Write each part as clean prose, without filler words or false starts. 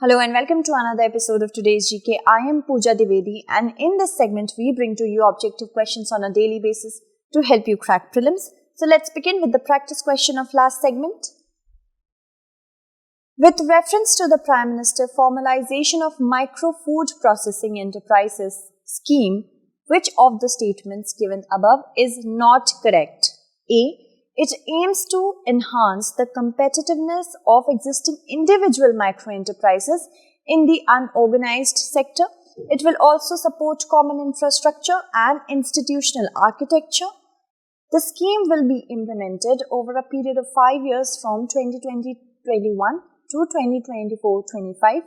Hello and welcome to another episode of today's GK. I am Pooja Divedi, and in this segment we bring to you objective questions on a daily basis to help you crack prelims. So let's begin with the practice question of last segment. With reference to the Prime Minister formalization of micro food processing enterprises scheme, which of the statements given above is not correct? A. It aims to enhance the competitiveness of existing individual micro-enterprises in the unorganized sector. It will also support common infrastructure and institutional architecture. The scheme will be implemented over a period of 5 years from 2020-21 to 2024-25.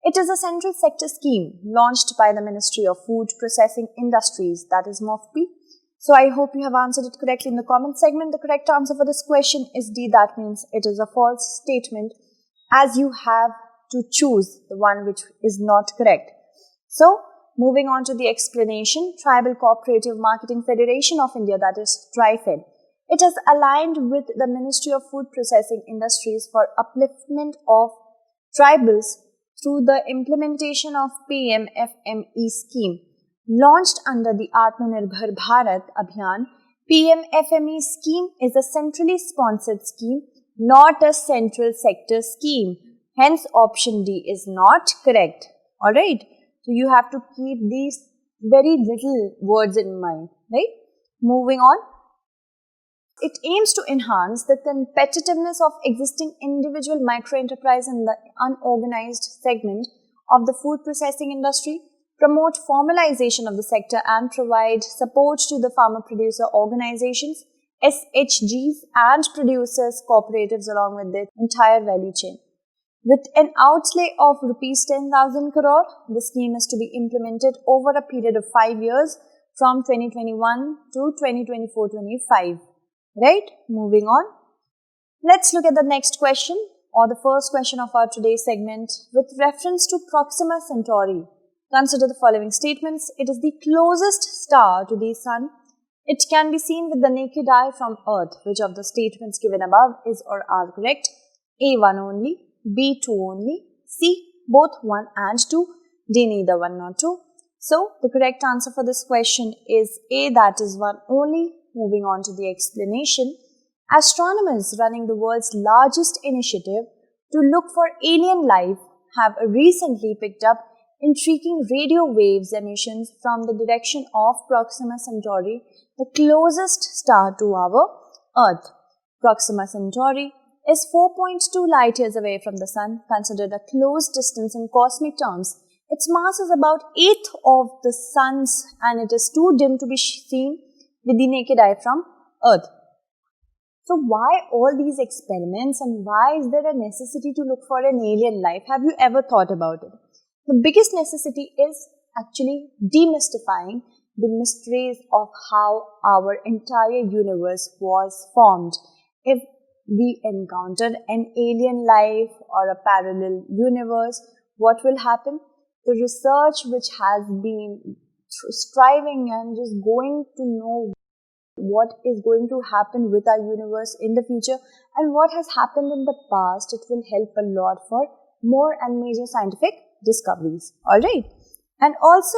It is a central sector scheme launched by the Ministry of Food Processing Industries, that is MOFPI. So I hope you have answered it correctly in the comment segment. The correct answer for this question is D. That means it is a false statement, as you have to choose the one which is not correct. So moving on to the explanation, Tribal Cooperative Marketing Federation of India, that is TRIFED. It has aligned with the Ministry of Food Processing Industries for upliftment of tribals through the implementation of PM-FME scheme. Launched under the Atmanirbhar Bharat Abhiyan, PM-FME scheme is a centrally sponsored scheme, not a central sector scheme. Hence, option D is not correct. Alright, so you have to keep these very little words in mind, right? Moving on. It aims to enhance the competitiveness of existing individual micro-enterprise in the unorganized segment of the food processing industry, promote formalization of the sector and provide support to the farmer-producer organizations, SHGs and producers, cooperatives along with the entire value chain. With an outlay of rupees 10,000 crore, the scheme is to be implemented over a period of 5 years from 2021 to 2024-25. Right? Moving on. Let's look at the next question or the first question of our today's segment. With reference to Proxima Centauri, consider the following statements. It is the closest star to the Sun. It can be seen with the naked eye from Earth. Which of the statements given above is or are correct? A. 1 only, B. 2 only, C. both 1 and 2, D. neither 1 nor 2. So, the correct answer for this question is A, that is 1 only. Moving on to the explanation. Astronomers running the world's largest initiative to look for alien life have recently picked up intriguing radio waves emissions from the direction of Proxima Centauri, the closest star to our Earth. Proxima Centauri is 4.2 light years away from the Sun, considered a close distance in cosmic terms. Its mass is about 1/8 of the Sun's and it is too dim to be seen with the naked eye from Earth. So why all these experiments and why is there a necessity to look for an alien life? Have you ever thought about it? The biggest necessity is actually demystifying the mysteries of how our entire universe was formed. If we encountered an alien life or a parallel universe, what will happen? The research which has been striving and just going to know what is going to happen with our universe in the future and what has happened in the past, it will help a lot for more and major scientific discoveries. Alright. And also,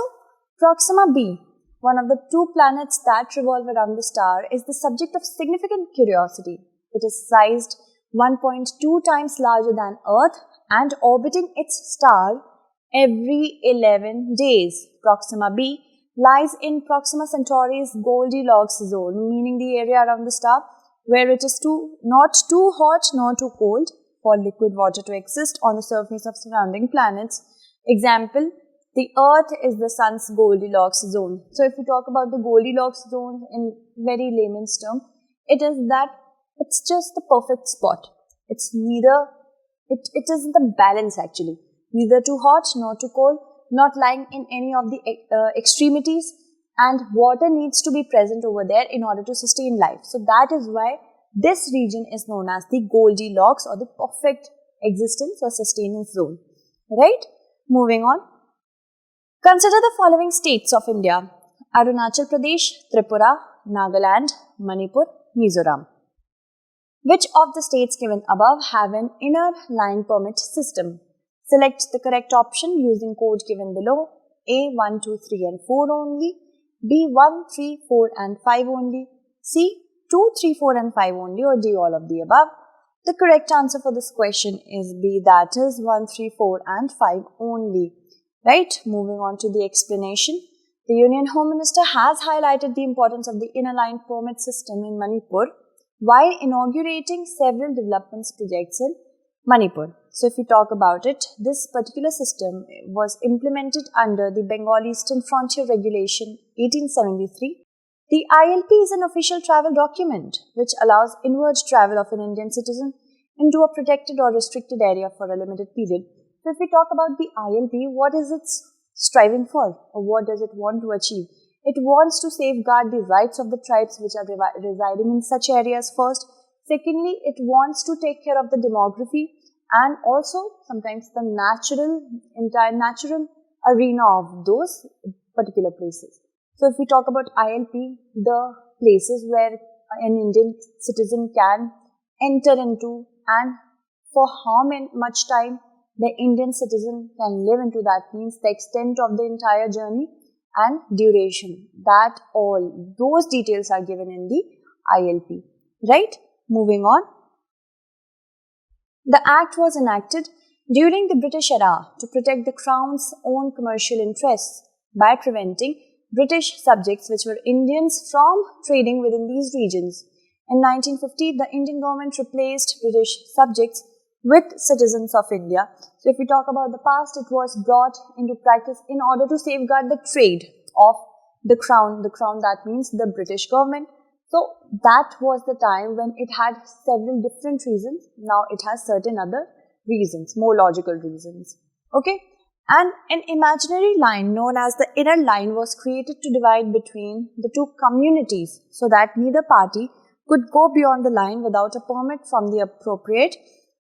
Proxima b, one of the 2 planets that revolve around the star, is the subject of significant curiosity. It is sized 1.2 times larger than Earth and orbiting its star every 11 days. Proxima b lies in Proxima Centauri's Goldilocks zone, meaning the area around the star where it is not too hot nor too cold for liquid water to exist on the surface of surrounding planets. Example, the Earth is the Sun's Goldilocks zone. So if we talk about the Goldilocks zone in very layman's term, it is that it's just the perfect spot. It's neither, it is the balance actually. Neither too hot nor too cold, not lying in any of the extremities, and water needs to be present over there in order to sustain life. So that is why this region is known as the Goldilocks or the perfect existence or sustenance zone. Right? Moving on. Consider the following states of India: Arunachal Pradesh, Tripura, Nagaland, Manipur, Mizoram. Which of the states given above have an inner line permit system? Select the correct option using code given below. A 1, 2, 3 and 4 only. B 1, 3, 4 and 5 only. C 2, 3, 4 and 5 only, or D all of the above. The correct answer for this question is B, that is 1, 3, 4 and 5 only. Right, moving on to the explanation. The Union Home Minister has highlighted the importance of the inner line permit system in Manipur while inaugurating several development projects in Manipur. So if we talk about it, this particular system was implemented under the Bengal Eastern Frontier Regulation 1873. The ILP is an official travel document which allows inward travel of an Indian citizen into a protected or restricted area for a limited period. So if we talk about the ILP, what is it striving for, or what does it want to achieve? It wants to safeguard the rights of the tribes which are residing in such areas first. Secondly, it wants to take care of the demography and also sometimes the entire natural arena of those particular places. So if we talk about ILP, the places where an Indian citizen can enter into and for how much time the Indian citizen can live into, that means the extent of the entire journey and duration. That all, those details are given in the ILP. Right? Moving on. The Act was enacted during the British era to protect the Crown's own commercial interests by preventing British subjects which were Indians from trading within these regions. In 1950, the Indian government replaced British subjects with citizens of India. So if we talk about the past, it was brought into practice in order to safeguard the trade of the Crown. The Crown, that means the British government. So that was the time when it had several different reasons. Now it has certain other reasons, more logical reasons. Okay. And an imaginary line known as the inner line was created to divide between the two communities so that neither party could go beyond the line without a permit from the appropriate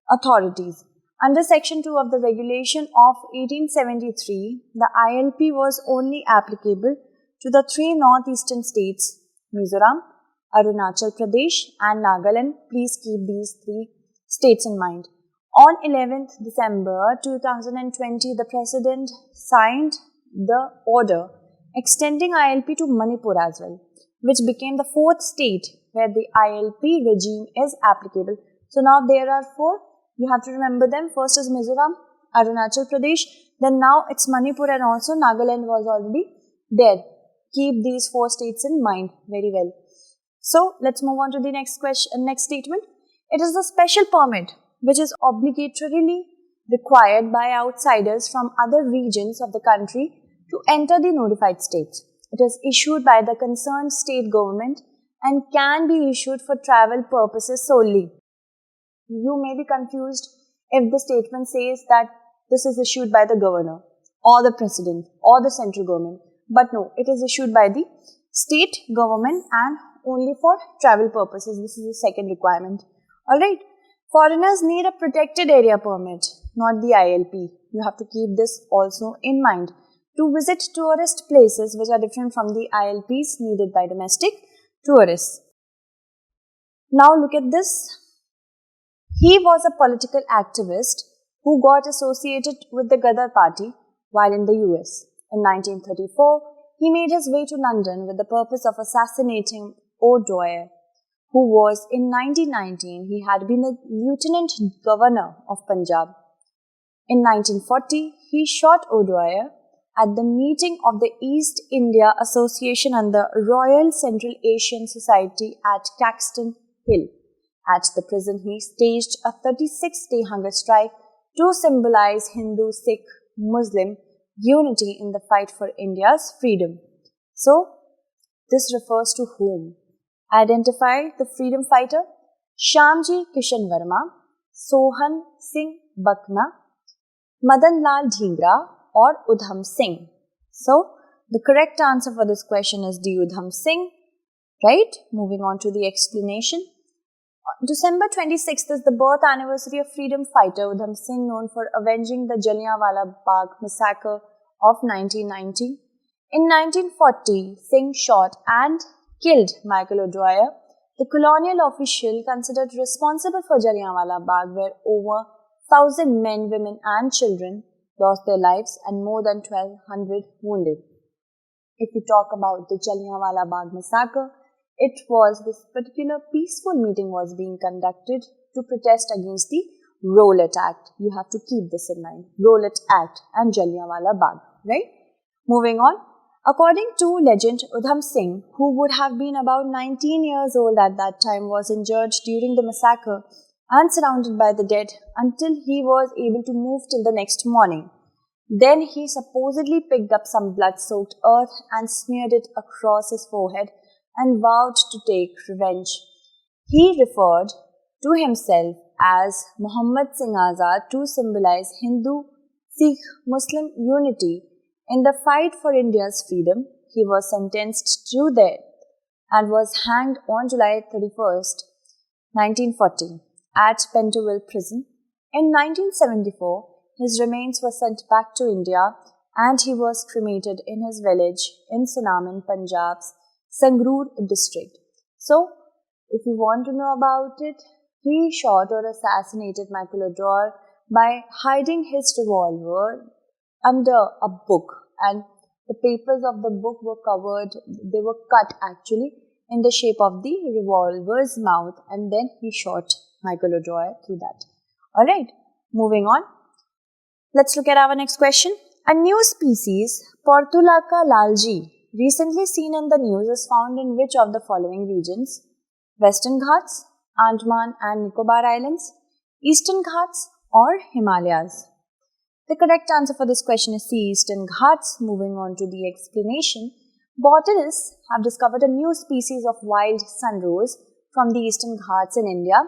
authorities. Under Section 2 of the Regulation of 1873, the ILP was only applicable to the three northeastern states, Mizoram, Arunachal Pradesh and Nagaland. Please keep these three states in mind. On 11th December 2020, the President signed the order extending ILP to Manipur as well, which became the fourth state where the ILP regime is applicable. So now there are four. You have to remember them. First is Mizoram, Arunachal Pradesh, then now it's Manipur, and also Nagaland was already there. Keep these four states in mind very well. So let's move on to the next statement. It is the special permit which is obligatorily required by outsiders from other regions of the country to enter the notified states. It is issued by the concerned state government and can be issued for travel purposes solely. You may be confused if the statement says that this is issued by the governor or the president or the central government. But no, it is issued by the state government and only for travel purposes. This is the second requirement. Alright. Foreigners need a protected area permit, not the ILP. You have to keep this also in mind. To visit tourist places which are different from the ILPs needed by domestic tourists. Now look at this. He was a political activist who got associated with the Ghadar party while in the US. In 1934, he made his way to London with the purpose of assassinating O'Dwyer, who was in 1919, he had been the Lieutenant Governor of Punjab. In 1940, he shot O'Dwyer at the meeting of the East India Association and the Royal Central Asian Society at Caxton Hill. At the prison, he staged a 36-day hunger strike to symbolize Hindu, Sikh, Muslim unity in the fight for India's freedom. So, this refers to whom? Identify the freedom fighter: Shyamji Kishan Verma, Sohan Singh Bakna, Madan Lal Dhingra or Udham Singh. So, the correct answer for this question is D. Udham Singh. Right? Moving on to the explanation. December 26th is the birth anniversary of freedom fighter Udham Singh, known for avenging the Jallianwala Bagh massacre of 1919. In 1940, Singh shot and killed Michael O'Dwyer, the colonial official considered responsible for Jallianwala Bagh, where over 1,000 men, women and children lost their lives and more than 1,200 wounded. If we talk about the Jallianwala Bagh massacre, it was this particular peaceful meeting was being conducted to protest against the Rowlatt Act. You have to keep this in mind. Rowlatt Act and Jallianwala Bagh, right? Moving on. According to legend, Udham Singh, who would have been about 19 years old at that time, was injured during the massacre and surrounded by the dead until he was able to move till the next morning. Then he supposedly picked up some blood-soaked earth and smeared it across his forehead and vowed to take revenge. He referred to himself as Muhammad Singh Azad to symbolize Hindu, Sikh, Muslim unity in the fight for India's freedom. He was sentenced to death and was hanged on July 31st, 1940 at Pentonville Prison. In 1974, his remains were sent back to India and he was cremated in his village in Sunam in Punjab's Sangrur district. So, if you want to know about it, he shot or assassinated Michael O'Dwyer by hiding his revolver under a book, and the papers of the book were covered, they were cut actually in the shape of the revolver's mouth, and then he shot Michael O'Dwyer through that. Alright, moving on. Let's look at our next question. A new species, Portulaca lalji, recently seen in the news, is found in which of the following regions? Western Ghats, Andaman and Nicobar Islands, Eastern Ghats or Himalayas? The correct answer for this question is C, Eastern Ghats. Moving on to the explanation. Botanists have discovered a new species of wild sunrose from the Eastern Ghats in India.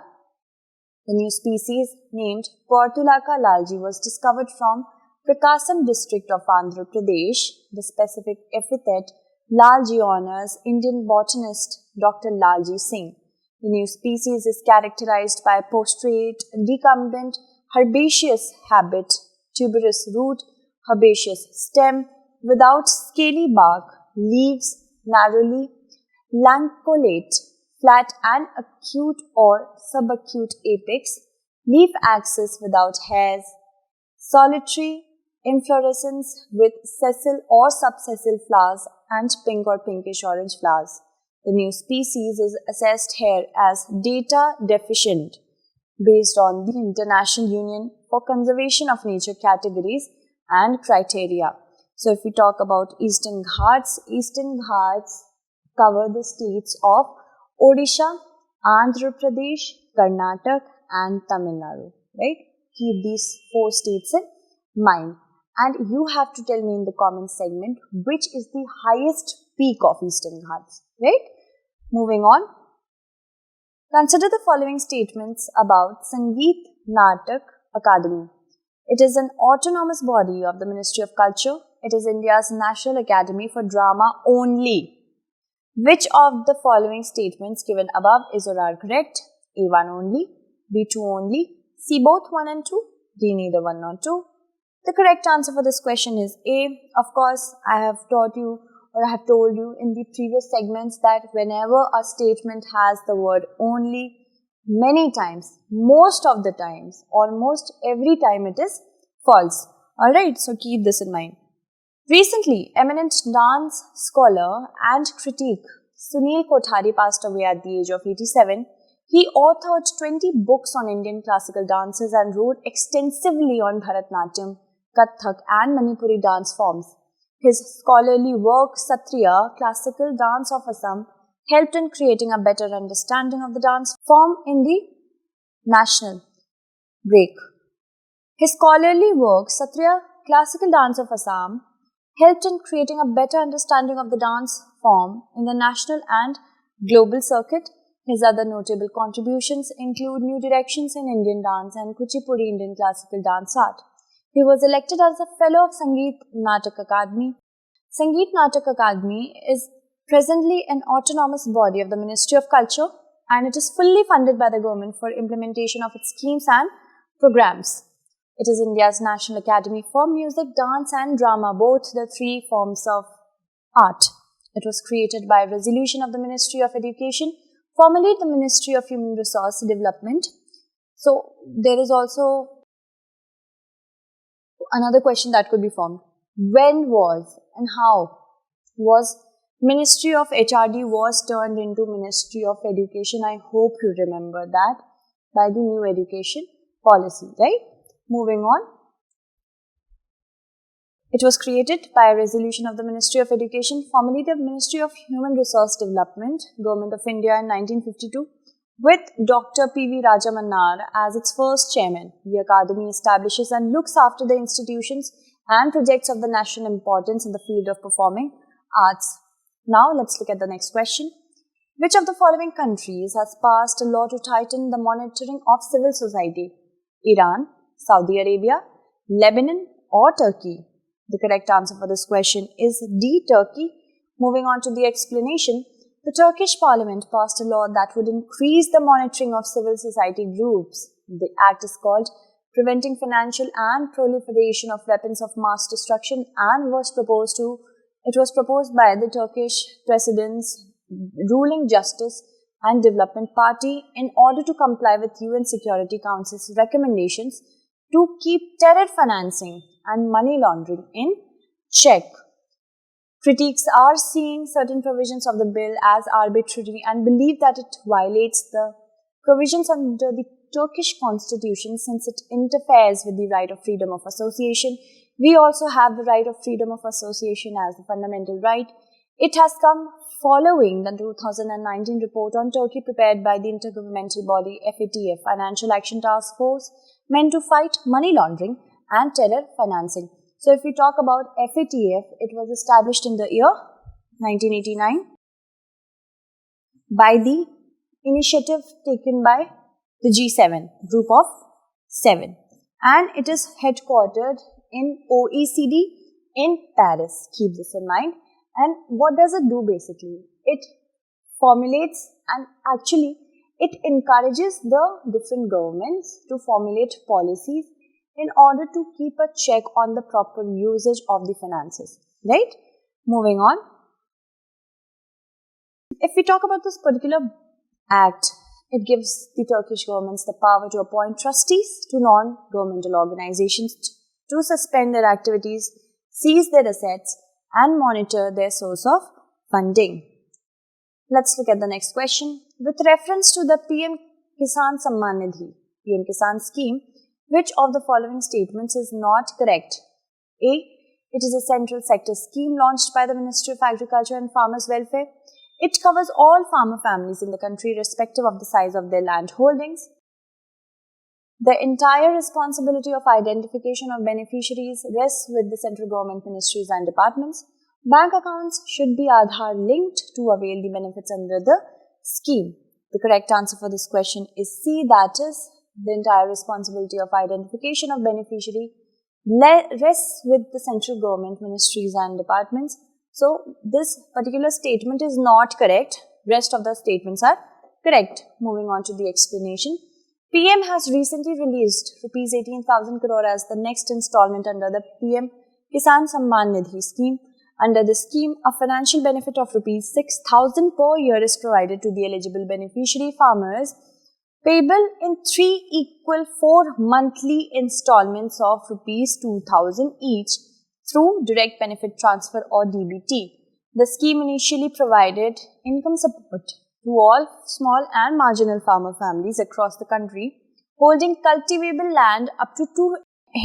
The new species, named Portulaca lalji, was discovered from Prakasam district of Andhra Pradesh. The specific epithet lalji honors Indian botanist Dr. Lalji Singh. The new species is characterized by prostrate, decumbent, herbaceous habit, tuberous root, herbaceous stem, without scaly bark, leaves narrowly lanceolate, flat and acute or subacute apex, leaf axis without hairs, solitary inflorescence with sessile or subsessile flowers and pink or pinkish orange flowers. The new species is assessed here as data deficient based on the International Union for Conservation of Nature categories and criteria. So if we talk about Eastern Ghats cover the states of Odisha, Andhra Pradesh, Karnataka and Tamil Nadu, right? Keep these 4 states in mind. And you have to tell me in the comment segment which is the highest peak of Eastern Ghats, right? Moving on. Consider the following statements about Sangeet Natak Academy. It is an autonomous body of the Ministry of Culture. It is India's National Academy for Drama only. Which of the following statements given above is or are correct? A1 only, B2 only, C both 1 and 2, D neither 1 nor 2. The correct answer for this question is A. Of course, I have taught you or I have told you in the previous segments that whenever a statement has the word only, many times, most of the times, almost every time it is false. Alright, so keep this in mind. Recently, eminent dance scholar and critic Sunil Kothari passed away at the age of 87. He authored 20 books on Indian classical dances and wrote extensively on Bharatnatyam, Kathak and Manipuri dance forms. His scholarly work, Satriya, Classical Dance of Assam, helped in creating a better understanding of the dance form in the national break. His scholarly work, Satriya, Classical Dance of Assam, helped in creating a better understanding of the dance form in the national and global circuit. His other notable contributions include New Directions in Indian Dance and Kuchipudi Indian Classical Dance Art. He was elected as a Fellow of Sangeet Natak Academy. Sangeet Natak Academy is presently an autonomous body of the Ministry of Culture and it is fully funded by the government for implementation of its schemes and programs. It is India's National Academy for Music, Dance and Drama, both the 3 forms of art. It was created by resolution of the Ministry of Education, formerly the Ministry of Human Resource Development. So, there is also another question that could be formed. When was and how was Ministry of HRD was turned into Ministry of Education? I hope you remember that by the new education policy, right? Moving on. It was created by a resolution of the Ministry of Education, formerly the Ministry of Human Resource Development, Government of India in 1952, with Dr. P.V. Rajamannar as its first chairman. The Academy establishes and looks after the institutions and projects of the national importance in the field of performing arts. Now let's look at the next question. Which of the following countries has passed a law to tighten the monitoring of civil society? Iran, Saudi Arabia, Lebanon or Turkey? The correct answer for this question is D, Turkey. Moving on to the explanation. The Turkish parliament passed a law that would increase the monitoring of civil society groups. The act is called Preventing Financial and Proliferation of Weapons of Mass Destruction and was proposed by the Turkish President's ruling Justice and Development Party in order to comply with UN Security Council's recommendations to keep terror financing and money laundering in check. Critics are seeing certain provisions of the bill as arbitrary and believe that it violates the provisions under the Turkish constitution since it interferes with the right of freedom of association. We also have the right of freedom of association as a fundamental right. It has come following the 2019 report on Turkey prepared by the intergovernmental body FATF, Financial Action Task Force, meant to fight money laundering and terror financing. So if we talk about FATF, it was established in the year 1989 by the initiative taken by the G7, group of 7. And it is headquartered in OECD in Paris. Keep this in mind. And what does it do basically? It formulates and actually it encourages the different governments to formulate policies in order to keep a check on the proper usage of the finances, right? Moving on. If we talk about this particular act, it gives the Turkish governments the power to appoint trustees to non-governmental organizations to suspend their activities, seize their assets, and monitor their source of funding. Let's look at the next question. With reference to the PM Kisan Samman Nidhi, PM Kisan scheme, which of the following statements is not correct? A. It is a central sector scheme launched by the Ministry of Agriculture and Farmers' Welfare. It covers all farmer families in the country irrespective of the size of their land holdings. The entire responsibility of identification of beneficiaries rests with the central government ministries and departments. Bank accounts should be Aadhaar linked to avail the benefits under the scheme. The correct answer for this question is C, that is, the entire responsibility of identification of beneficiary rests with the central government ministries and departments. So, this particular statement is not correct. Rest of the statements are correct. Moving on to the explanation. PM has recently released Rs 18,000 crore as the next installment under the PM Kisan Samman Nidhi scheme. Under the scheme, a financial benefit of Rs 6,000 per year is provided to the eligible beneficiary farmers, payable in 3 equal 4 monthly installments of Rs 2,000 each through direct benefit transfer or DBT. The scheme initially provided income support to all small and marginal farmer families across the country holding cultivable land up to 2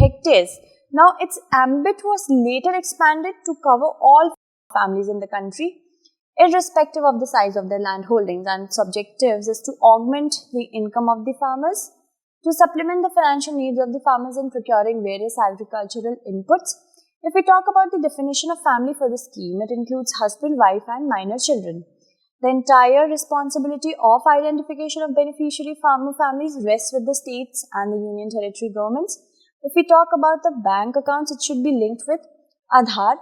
hectares. Now, its ambit was later expanded to cover all families in the country, irrespective of the size of their land holdings, and its objectives is to augment the income of the farmers, to supplement the financial needs of the farmers in procuring various agricultural inputs. If we talk about the definition of family for the scheme, it includes husband, wife, and minor children. The entire responsibility of identification of beneficiary farmer families rests with the states and the union territory governments. If we talk about the bank accounts, it should be linked with Aadhaar,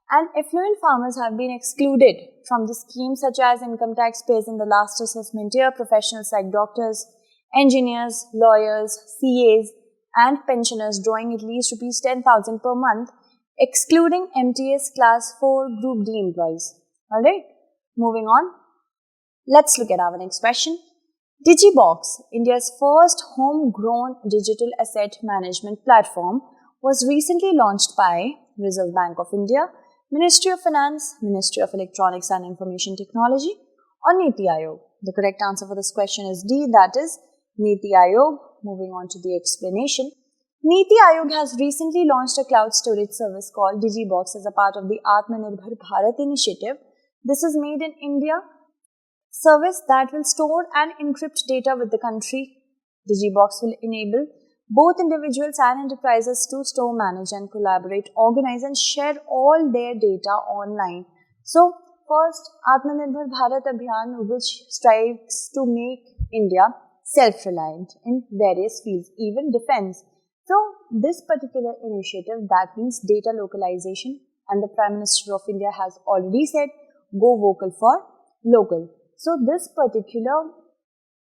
and affluent farmers have been excluded from the scheme, such as income taxpayers in the last assessment year, professionals like doctors, engineers, lawyers, CAs, and pensioners drawing at least Rs 10,000 per month, excluding MTS Class 4 Group D employees. Alright, moving on. Let's look at our next question. Digibox, India's first homegrown digital asset management platform, was recently launched by Reserve Bank of India, Ministry of Finance, Ministry of Electronics and Information Technology, or Niti Aayog? The correct answer for this question is D, that is Niti Aayog. Moving on to the explanation. Niti Aayog has recently launched a cloud storage service called DigiBox as a part of the Atmanirbhar Bharat initiative. This is made in India service that will store and encrypt data with the country. DigiBox will enable both individuals and enterprises to store, manage and collaborate, organize and share all their data online. So, first, Atmanirbhar Bharat Abhiyan, which strives to make India self-reliant in various fields, even defense. So, this particular initiative, that means data localization, and the Prime Minister of India has already said, go vocal for local. So, this particular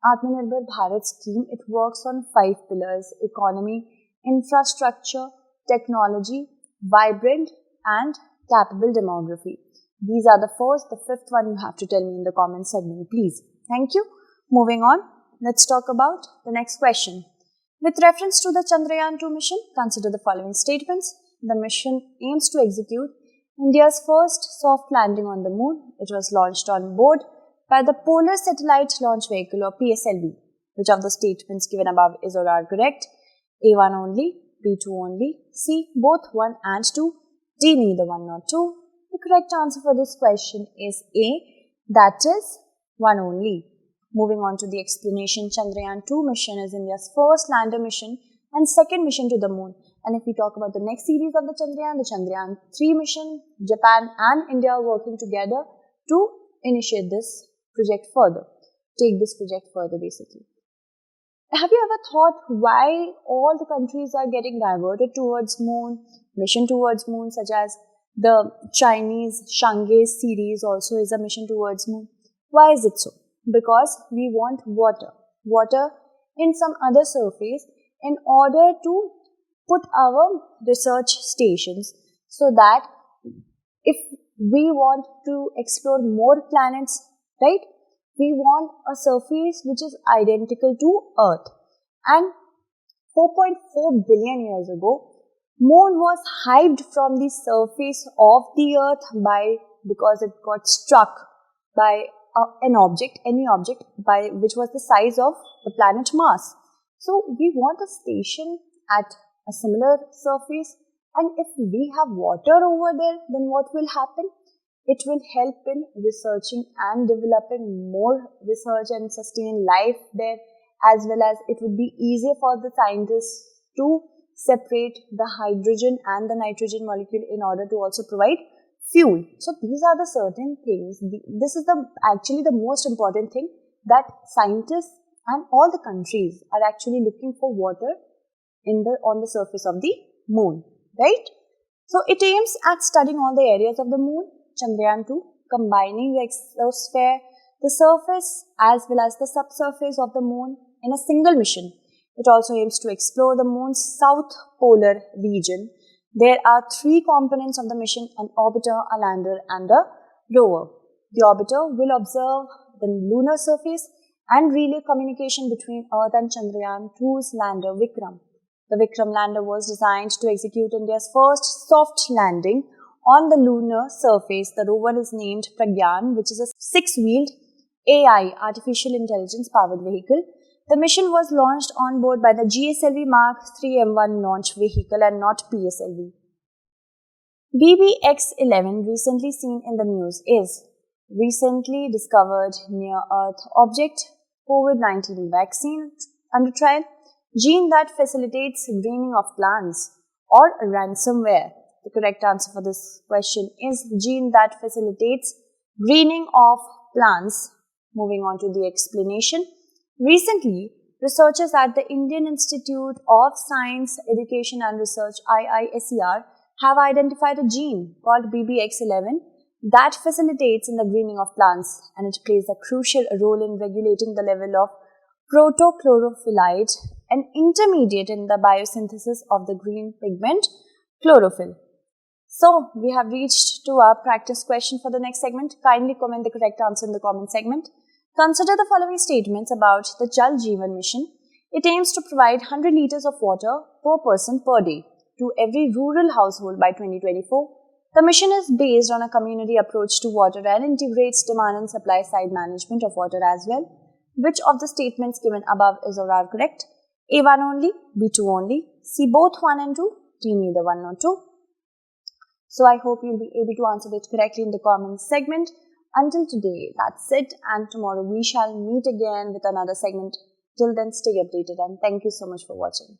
Atmanirbhar Bharat scheme, it works on 5 pillars: economy, infrastructure, technology, vibrant and capable demography. These are the first. The fifth one you have to tell me in the comment segment, please. Thank you. Moving on, let's talk about the next question. With reference to the Chandrayaan-2 mission, consider the following statements. The mission aims to execute India's first soft landing on the moon. It was launched on board by the Polar Satellite Launch Vehicle, or PSLV. Which of the statements given above is or are correct? A1 only, B2 only, C both 1 and 2, D neither 1 nor 2. The correct answer for this question is A, that is 1 only. Moving on to the explanation, Chandrayaan-2 mission is India's first lander mission and second mission to the moon. And if we talk about the next series of the Chandrayaan-3 mission, Japan and India are working together to initiate this project further, take this project further basically. Have you ever thought why all the countries are getting diverted towards moon, mission towards moon, such as the Chinese Chang'e series also is a mission towards moon? Why is it so? Because we want water in some other surface in order to put our research stations, so that if we want to explore more planets, right, we want a surface which is identical to Earth. And 4.4 billion years ago, moon was hived from the surface of the Earth because it got struck by any object which was the size of the planet Mars. So we want a station at a similar surface, and if we have water over there, then what will happen? It will help in researching and developing more research and sustain life there, as well as it would be easier for the scientists to separate the hydrogen and the nitrogen molecule in order to also provide fuel. So these are the certain things. This is actually the most important thing, that scientists and all the countries are actually looking for water on the surface of the moon, right? So it aims at studying all the areas of the moon, Chandrayaan-2, combining the exosphere, the surface as well as the subsurface of the moon in a single mission. It also aims to explore the moon's south polar region. There are 3 components of the mission: an orbiter, a lander and a rover. The orbiter will observe the lunar surface and relay communication between Earth and Chandrayaan-2's lander Vikram. The Vikram lander was designed to execute India's first soft landing on the lunar surface. The rover is named Pragyan, which is a 6-wheeled AI, artificial intelligence powered vehicle. The mission was launched on board by the GSLV Mark 3 M1 launch vehicle and not PSLV. BBX-11, recently seen in the news, is recently discovered near-Earth object, COVID-19 vaccine under trial, gene that facilitates greening of plants, or ransomware. The correct answer for this question is gene that facilitates greening of plants. Moving on to the explanation. Recently, researchers at the Indian Institute of Science, Education and Research IISER have identified a gene called BBX-11 that facilitates in the greening of plants, and it plays a crucial role in regulating the level of protochlorophyllite, an intermediate in the biosynthesis of the green pigment chlorophyll. So, we have reached to our practice question for the next segment. Kindly comment the correct answer in the comment segment. Consider the following statements about the Jal Jeevan mission. It aims to provide 100 liters of water per person per day. to every rural household by 2024. The mission is based on a community approach to water and integrates demand and supply side management of water as well. Which of the statements given above is or are correct? A1 only, B2 only, C both 1 and 2, D neither 1 nor 2. So I hope you'll be able to answer it correctly in the comments segment. Until today, that's it, and tomorrow we shall meet again with another segment. Till then, stay updated and thank you so much for watching.